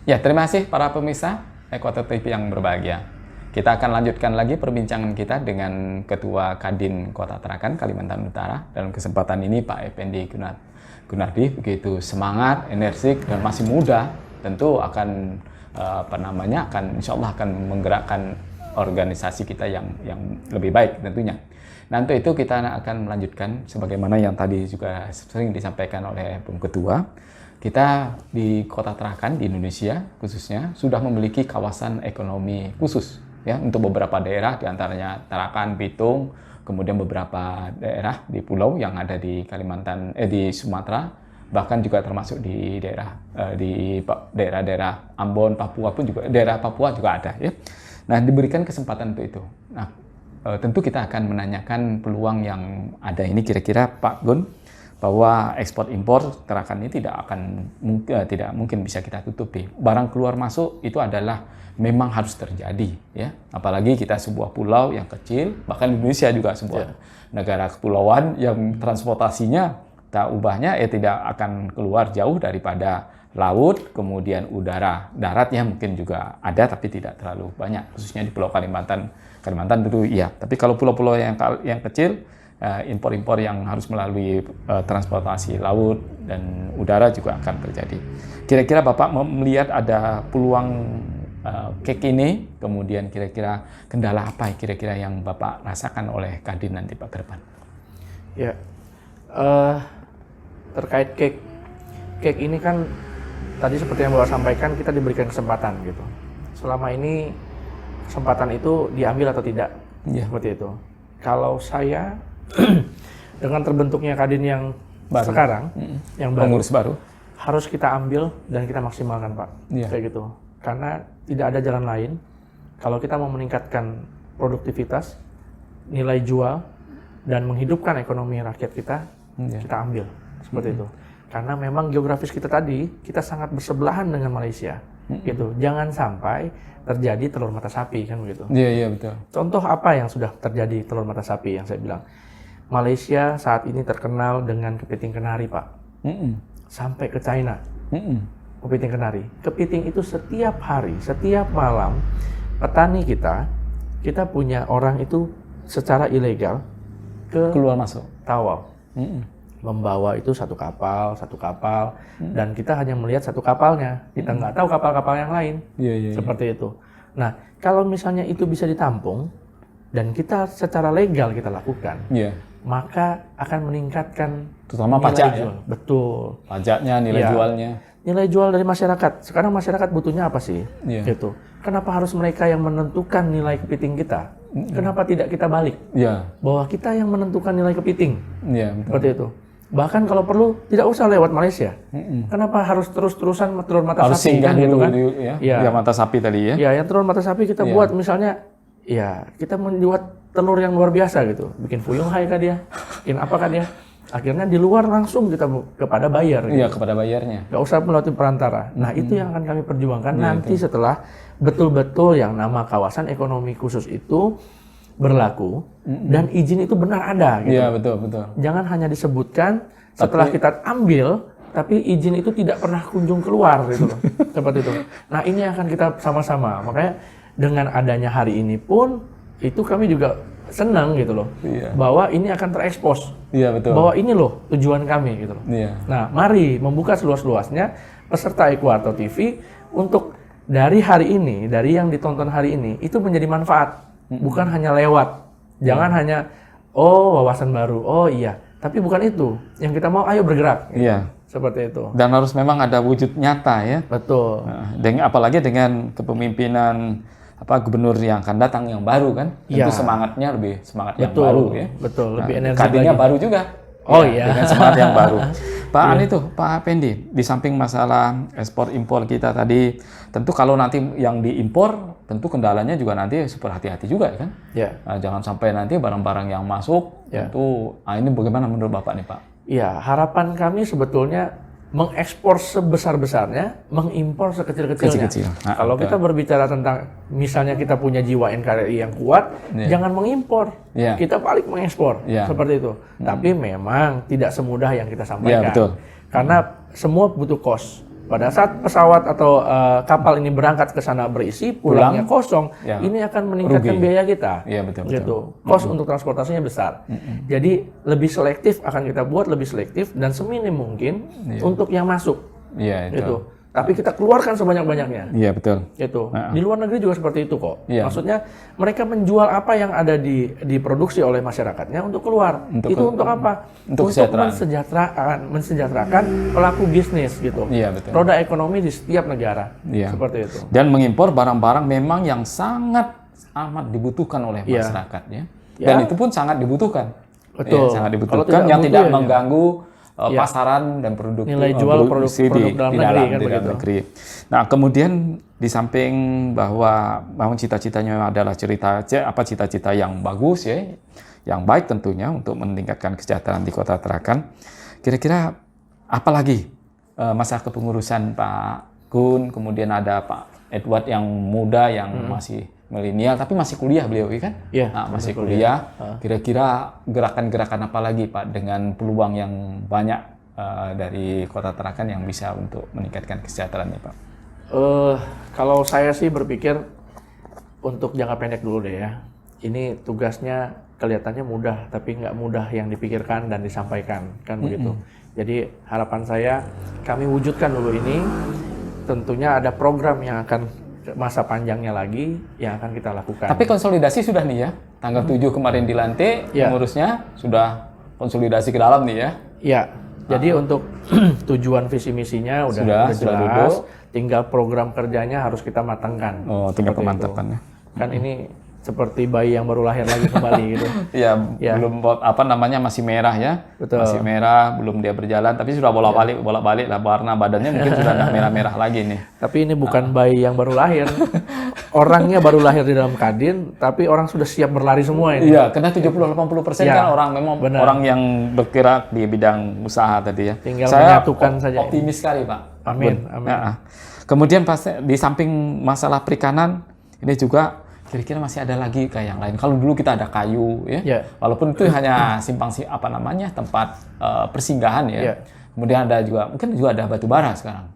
Ya, terima kasih para pemirsa Ekuator TV yang berbahagia. Kita akan lanjutkan lagi perbincangan kita dengan Ketua Kadin Kota Tarakan, Kalimantan Utara. Dalam kesempatan ini Pak Effendi Gunardi begitu semangat, energik, dan masih muda. Tentu akan insya Allah akan menggerakkan organisasi kita yang lebih baik tentunya. Nah, untuk itu kita akan melanjutkan sebagaimana yang tadi juga sering disampaikan oleh Bung Ketua. Kita di Kota Tarakan di Indonesia khususnya sudah memiliki kawasan ekonomi khusus ya untuk beberapa daerah diantaranya Tarakan, Bitung, kemudian beberapa daerah di pulau yang ada di di Sumatera, bahkan juga termasuk di daerah Ambon, Papua pun juga daerah Papua juga ada ya. Nah, diberikan kesempatan untuk itu. Nah, tentu kita akan menanyakan peluang yang ada ini kira-kira Pak Gun, bahwa ekspor impor Tarakan ini tidak mungkin bisa kita tutupi. Barang keluar masuk itu adalah memang harus terjadi ya. Apalagi kita sebuah pulau yang kecil, bahkan Indonesia juga sebuah negara kepulauan yang transportasinya ubahnya tidak akan keluar jauh daripada laut, kemudian udara. Daratnya mungkin juga ada tapi tidak terlalu banyak, khususnya di Pulau Kalimantan tentu iya. Tapi kalau pulau-pulau yang kecil, impor-impor yang harus melalui transportasi laut dan udara juga akan terjadi. Kira-kira Bapak melihat ada peluang cake ini, kemudian kira-kira kendala apa kira-kira yang Bapak rasakan oleh Kadin nanti Pak ke depan? Ya, terkait cake ini kan tadi seperti yang Bapak sampaikan, kita diberikan kesempatan gitu. Selama ini kesempatan itu diambil atau tidak, seperti itu. Kalau saya dengan terbentuknya Kadin yang baru. Sekarang, yang pengurus baru, harus kita ambil dan kita maksimalkan, Pak. Kayak gitu. Karena tidak ada jalan lain. Kalau kita mau meningkatkan produktivitas, nilai jual, dan menghidupkan ekonomi rakyat kita, kita ambil seperti itu. Karena memang geografis kita tadi, kita sangat bersebelahan dengan Malaysia. Gitu. Jangan sampai terjadi telur mata sapi, kan begitu. Iya, betul. Contoh apa yang sudah terjadi telur mata sapi yang saya bilang? Malaysia saat ini terkenal dengan kepiting kenari, Pak. Sampai ke China. Kepiting kenari. Kepiting itu setiap hari, setiap malam, petani kita punya orang itu secara ilegal keluar masuk Tawau. Membawa itu satu kapal, dan kita hanya melihat satu kapalnya. Kita nggak tahu kapal-kapal yang lain. Seperti itu. Nah, kalau misalnya itu bisa ditampung, dan kita secara legal kita lakukan, maka akan meningkatkan terutama pajak jual. Betul. Pajaknya, nilai jualnya. Nilai jual dari masyarakat. Sekarang masyarakat butuhnya apa sih? Gitu. Kenapa harus mereka yang menentukan nilai kepiting kita? Kenapa tidak kita balik? Bahwa kita yang menentukan nilai kepiting. Betul. Seperti itu. Bahkan kalau perlu tidak usah lewat Malaysia. Kenapa harus terus-terusan telur mata harus sapi? Kan gitu kan? Ya, mata sapi tadi ya. Ya, yang telur mata sapi kita buat misalnya, kita membuat telur yang luar biasa gitu. Bikin fuyung hai kah dia? Bikin apa kah dia? Akhirnya di luar langsung kita kepada buyer. Iya, gitu. Kepada bayarnya. Nggak usah melalui perantara. Nah, itu yang akan kami perjuangkan nanti setelah betul-betul yang nama kawasan ekonomi khusus itu berlaku dan izin itu benar ada. Gitu. Iya, betul. Jangan hanya disebutkan setelah kita ambil, tapi izin itu tidak pernah kunjung keluar gitu loh. Seperti itu. Nah, ini akan kita sama-sama. Makanya dengan adanya hari ini pun itu kami juga senang gitu loh, bahwa ini akan terekspos, bahwa ini loh tujuan kami gitu loh. Nah, mari membuka seluas-luasnya peserta Ekuator TV untuk dari hari ini, dari yang ditonton hari ini itu menjadi manfaat, bukan hanya lewat, jangan hanya wawasan baru, tapi bukan itu yang kita mau, ayo bergerak. Gitu. Seperti itu. Dan harus memang ada wujud nyata ya. Betul. Apalagi dengan kepemimpinan gubernur yang akan datang yang baru kan, tentu semangatnya lebih semangat yang baru ya. Betul, lebih energi. Kadinnya baru juga. Dengan semangat yang baru. Pak Effendi, di samping masalah ekspor impor kita tadi, tentu kalau nanti yang diimpor, tentu kendalanya juga nanti super hati-hati juga kan. Nah, jangan sampai nanti barang-barang yang masuk, tentu ini bagaimana menurut Bapak nih Pak? Harapan kami sebetulnya mengekspor sebesar-besarnya, mengimpor sekecil-kecilnya. Kalau kita berbicara tentang misalnya kita punya jiwa NKRI yang kuat, jangan mengimpor. Kita balik mengekspor. Seperti itu. Tapi memang tidak semudah yang kita sampaikan. Karena semua butuh cost. Pada saat pesawat atau kapal ini berangkat ke sana berisi, pulangnya kosong, ini akan meningkatkan biaya kita. Iya, betul. Gitu. Cost untuk transportasinya besar. Jadi lebih selektif akan kita buat, lebih selektif dan seminim mungkin untuk yang masuk. Iya, itu. Gitu. Tapi kita keluarkan sebanyak-banyaknya. Iya, betul. Gitu. Di luar negeri juga seperti itu kok. Maksudnya mereka menjual apa yang ada diproduksi oleh masyarakatnya untuk keluar. Untuk apa? Untuk mensejahterakan pelaku bisnis gitu. Iya, betul. Roda ekonomi di setiap negara. Seperti itu. Dan mengimpor barang-barang memang yang sangat amat dibutuhkan oleh masyarakat ya. Dan itu pun sangat dibutuhkan. Betul. Sangat dibutuhkan yang tidak mengganggu pasaran dan produk nilai jual produk dalam negeri. Nah, kemudian di samping bahwa memang cita-citanya adalah cita-cita yang bagus ya, yang baik tentunya untuk meningkatkan kesejahteraan di Kota Tarakan. Kira-kira apa lagi masa kepengurusan Pak Gun, kemudian ada Pak Edward yang muda yang masih milenial tapi masih kuliah beliau kan? Iya. Nah, masih kuliah. Kira-kira gerakan-gerakan apa lagi Pak dengan peluang yang banyak dari Kota Tarakan yang bisa untuk meningkatkan kesejahteraannya Pak? Kalau saya sih berpikir untuk jangka pendek dulu deh ya. Ini tugasnya kelihatannya mudah tapi nggak mudah yang dipikirkan dan disampaikan kan begitu. Jadi harapan saya kami wujudkan dulu ini. Tentunya ada program yang akan masa panjangnya lagi yang akan kita lakukan. Tapi konsolidasi sudah nih ya, tanggal 7 kemarin dilantik, pengurusnya sudah konsolidasi ke dalam nih ya. Iya, jadi untuk tujuan visi misinya udah jelas, tinggal program kerjanya harus kita matangkan. Oh, tinggal pemantapannya. Kan ini seperti bayi yang baru lahir lagi kembali gitu. Iya, belum masih merah ya. Betul. Masih merah, belum dia berjalan, tapi sudah bolak-balik lah warna badannya mungkin sudah nggak merah-merah lagi nih. Tapi ini bukan bayi yang baru lahir. Orangnya baru lahir di dalam kadin, tapi orang sudah siap berlari semua ini. Iya, karena 70-80% kan orang memang orang yang bergerak di bidang usaha tadi ya. Tinggal menyatukan saja. Optimis sekali, Pak. Amin. Kemudian pas di samping masalah perikanan, ini juga kira-kira masih ada lagi kayak yang lain. Kalau dulu kita ada kayu ya, walaupun itu hanya tempat persinggahan ya. Kemudian ada juga mungkin juga ada batu bara sekarang.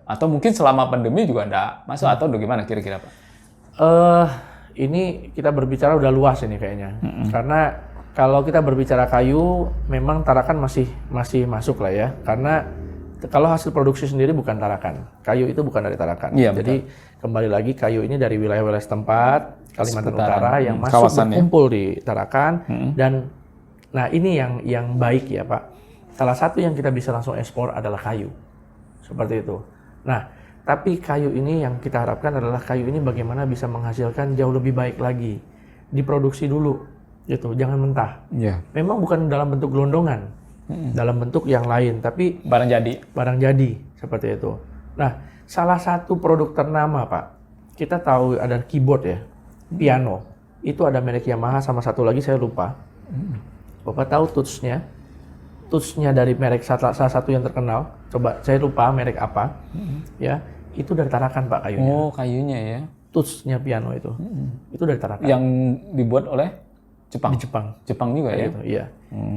Atau mungkin selama pandemi juga ada masuk atau bagaimana kira-kira Pak? Ini kita berbicara udah luas ini kayaknya. Karena kalau kita berbicara kayu, memang Tarakan masih masuk lah ya. Karena kalau hasil produksi sendiri bukan Tarakan, kayu itu bukan dari Tarakan. Jadi kembali lagi kayu ini dari wilayah-wilayah setempat Kalimantan Utara yang masuk berkumpul di Tarakan dan nah ini yang baik ya Pak. Salah satu yang kita bisa langsung ekspor adalah kayu. Seperti itu. Nah, tapi kayu ini yang kita harapkan adalah kayu ini bagaimana bisa menghasilkan jauh lebih baik lagi. Diproduksi dulu gitu, jangan mentah. Memang bukan dalam bentuk gelondongan. Dalam bentuk yang lain, tapi barang jadi seperti itu. Nah, salah satu produk ternama Pak, kita tahu ada keyboard ya, piano. Itu ada merek Yamaha sama satu lagi saya lupa. Bapak tahu touch-nya dari merek salah satu yang terkenal. Coba saya lupa merek apa. Ya, itu dari Tarakan Pak kayunya. Oh, kayunya ya. Touch-nya piano itu. Itu dari Tarakan. Yang dibuat oleh Jepang. Di Jepang juga ya. Gitu, iya.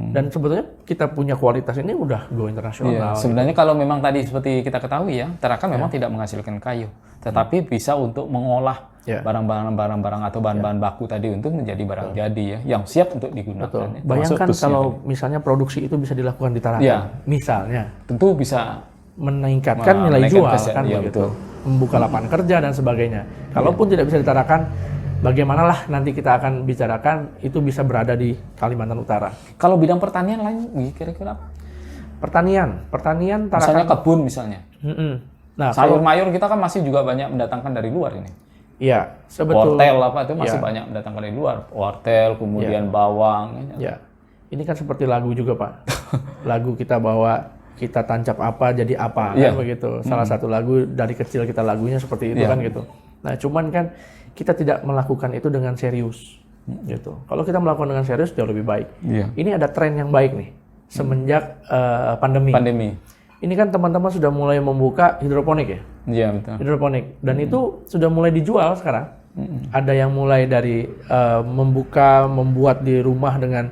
Dan sebetulnya kita punya kualitas ini udah go internasional. Sebenarnya kalau memang tadi seperti kita ketahui ya, Tarakan memang tidak menghasilkan kayu, tetapi bisa untuk mengolah barang-barang atau bahan-bahan baku tadi untuk menjadi barang jadi ya, yang siap untuk digunakan. Betul. Bayangkan kalau misalnya produksi itu bisa dilakukan di Tarakan, misalnya. Tentu bisa meningkatkan nilai jual kan begitu. Membuka lapangan kerja dan sebagainya. Kalaupun tidak bisa ditarakan, bagaimanalah nanti kita akan bicarakan itu bisa berada di Kalimantan Utara. Kalau bidang pertanian lain kira-kira apa? Pertanian Tarakan. Misalnya kebun misalnya. Nah, sayur mayur kita kan masih juga banyak mendatangkan dari luar ini. Iya, sebetulnya. Wortel apa itu masih banyak mendatangkan dari luar. Wortel, kemudian bawang. Ya, ini kan seperti lagu juga Pak. Lagu kita bawa kita tancap apa jadi apa kan begitu. Salah satu lagu dari kecil kita lagunya seperti itu kan gitu. Nah, cuman kan kita tidak melakukan itu dengan serius gitu. Kalau kita melakukan dengan serius jauh lebih baik. Ini ada tren yang baik nih semenjak pandemi. Ini kan teman-teman sudah mulai membuka hidroponik ya. Iya betul. Hidroponik dan itu sudah mulai dijual sekarang. Ada yang mulai dari membuat di rumah dengan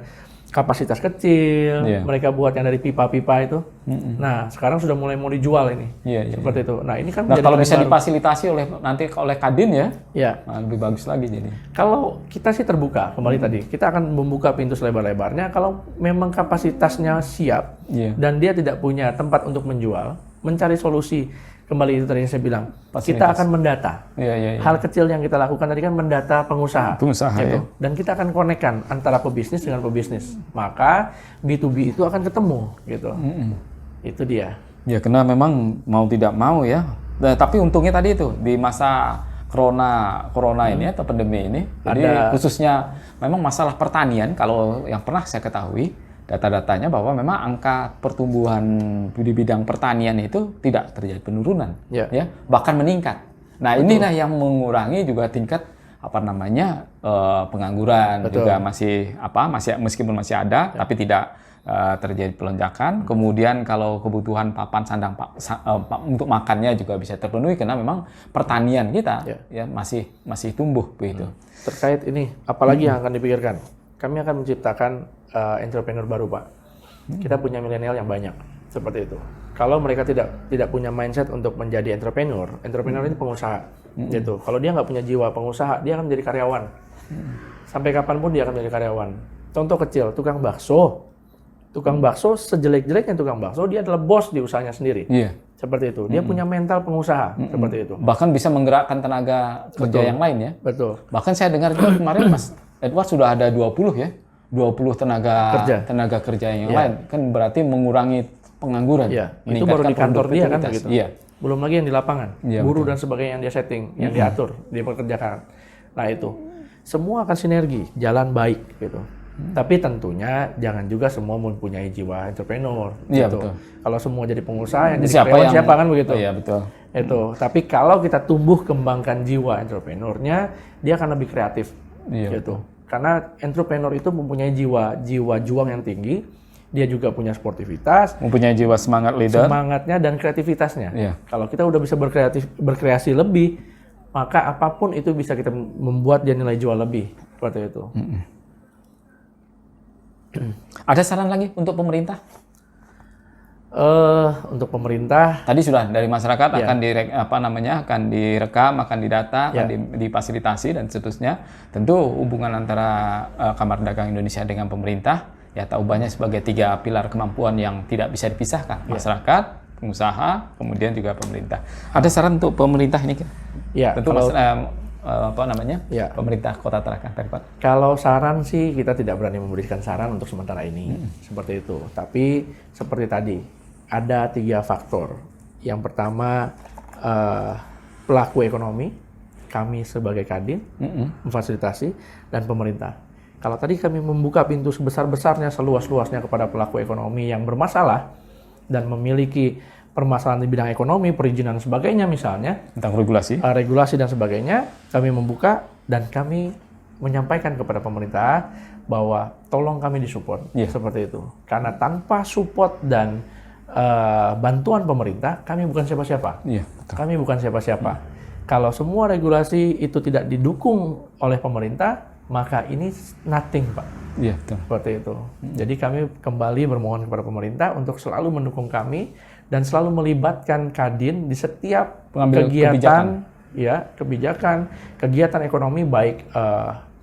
kapasitas kecil, mereka buat yang dari pipa-pipa itu. Nah, sekarang sudah mulai mau dijual ini. Seperti itu. Nah, ini kan kalau bisa difasilitasi oleh Kadin ya, lebih bagus lagi jadi. Kalau kita sih terbuka, kembali tadi, kita akan membuka pintu selebar-lebarnya kalau memang kapasitasnya siap dan dia tidak punya tempat untuk menjual, mencari solusi. Kembali itu tadi yang saya bilang, kita akan mendata. Hal kecil yang kita lakukan tadi kan mendata pengusaha gitu. Dan kita akan konekkan antara pebisnis dengan pebisnis. Maka B2B itu akan ketemu gitu. Itu dia. Ya, karena memang mau tidak mau ya. Nah, tapi untungnya tadi itu di masa corona ini atau pandemi ini, jadi khususnya memang masalah pertanian, kalau yang pernah saya ketahui data-datanya bahwa memang angka pertumbuhan di bidang pertanian itu tidak terjadi penurunan, ya, bahkan meningkat. Nah, inilah yang mengurangi juga tingkat pengangguran. Juga masih meskipun masih ada, tapi tidak terjadi pelonjakan. Kemudian kalau kebutuhan papan sandang untuk makannya juga bisa terpenuhi karena memang pertanian kita masih tumbuh begitu. Terkait ini, apalagi yang akan dipikirkan? Kami akan menciptakan entrepreneur baru, Pak. Kita punya milenial yang banyak seperti itu. Kalau mereka tidak punya mindset untuk menjadi entrepreneur ini pengusaha, gitu. Kalau dia nggak punya jiwa pengusaha, dia akan menjadi karyawan. Sampai kapanpun dia akan menjadi karyawan. Contoh kecil, tukang bakso. Tukang bakso sejelek-jeleknya tukang bakso, dia adalah bos di usahanya sendiri. Seperti itu. Dia punya mental pengusaha, seperti itu. Bahkan bisa menggerakkan tenaga kerja yang lain ya. Betul. Bahkan saya dengar juga kemarin Mas Edward sudah ada 20 tenaga kerja yang lain. Kan berarti mengurangi pengangguran. Itu baru di kantor dia kan begitu. Belum lagi yang di lapangan, buruh dan sebagainya yang dia setting, yang diatur, dia pekerjakan. Nah, itu semua akan sinergi, jalan baik gitu. Tapi tentunya jangan juga semua mempunyai jiwa entrepreneur gitu. Betul. Kalau semua jadi pengusaha, yang jadi karyawan siapa kan begitu. Betul. Itu. Tapi kalau kita tumbuh kembangkan jiwa entrepreneurnya, dia akan lebih kreatif gitu. Karena entrepreneur itu mempunyai jiwa juang yang tinggi, dia juga punya sportivitas, mempunyai jiwa semangat leader, semangatnya dan kreativitasnya. Kalau kita udah bisa berkreasi lebih, maka apapun itu bisa kita membuat dia nilai jual lebih seperti itu. Ada saran lagi untuk pemerintah? Untuk pemerintah tadi sudah dari masyarakat akan direkam, akan didata, akan difasilitasi dan seterusnya. Tentu hubungan antara Kamar Dagang Indonesia dengan pemerintah tak ubahnya sebagai 3 pilar kemampuan yang tidak bisa dipisahkan. Masyarakat, pengusaha, kemudian juga pemerintah. Ada saran untuk pemerintah ini? Tentu pemerintah Kota Tarakan. Kalau saran sih kita tidak berani memberikan saran untuk sementara ini seperti itu. Tapi seperti tadi ada 3 faktor. Yang pertama pelaku ekonomi, kami sebagai Kadin memfasilitasi, dan pemerintah. Kalau tadi kami membuka pintu sebesar-besarnya, seluas-luasnya kepada pelaku ekonomi yang bermasalah dan memiliki permasalahan di bidang ekonomi, perizinan dan sebagainya misalnya, tentang regulasi dan sebagainya, kami membuka dan kami menyampaikan kepada pemerintah bahwa tolong kami disupport seperti itu. Karena tanpa support dan bantuan pemerintah, kami bukan siapa-siapa. Kami bukan siapa-siapa. Kalau semua regulasi itu tidak didukung oleh pemerintah, maka ini nothing, Pak. Seperti itu. Jadi kami kembali bermohon kepada pemerintah untuk selalu mendukung kami dan selalu melibatkan Kadin di setiap kegiatan kegiatan ekonomi baik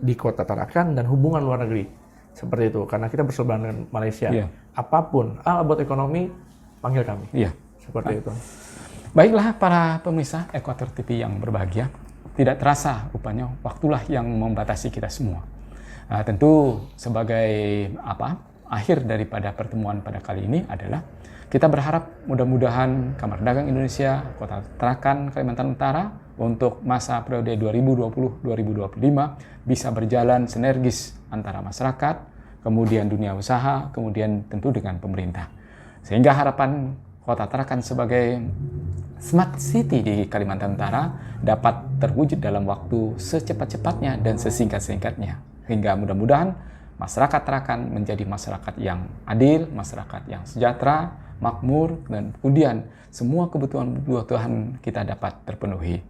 di Kota Tarakan dan hubungan luar negeri. Seperti itu. Karena kita bersebelahan dengan Malaysia. Apapun buat ekonomi, panggil kami. Seperti itu. Baiklah para pemirsa Ekuator TV yang berbahagia. Tidak terasa rupanya waktulah yang membatasi kita semua. Tentu sebagai akhir daripada pertemuan pada kali ini adalah kita berharap mudah-mudahan Kamar Dagang Indonesia Kota Tarakan Kalimantan Utara untuk masa periode 2020-2025 bisa berjalan sinergis antara masyarakat, kemudian dunia usaha, kemudian tentu dengan pemerintah. Sehingga harapan Kota Tarakan sebagai Smart City di Kalimantan Utara dapat terwujud dalam waktu secepat-cepatnya dan sesingkat-singkatnya. Hingga mudah-mudahan masyarakat Tarakan menjadi masyarakat yang adil, masyarakat yang sejahtera, makmur, dan kemudian semua kebutuhan kita dapat terpenuhi.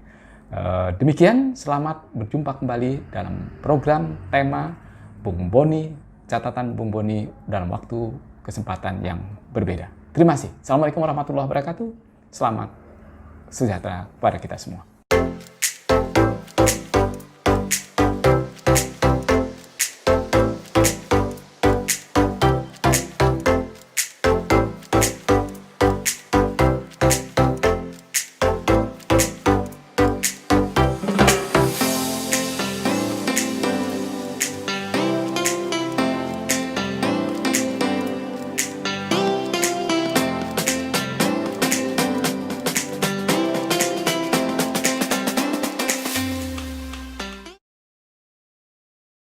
Demikian, selamat berjumpa kembali dalam program tema Bung Boni catatan Bung Boni dalam waktu kesempatan yang berbeda. Terima kasih. Assalamualaikum warahmatullahi wabarakatuh. Selamat sejahtera pada kita semua.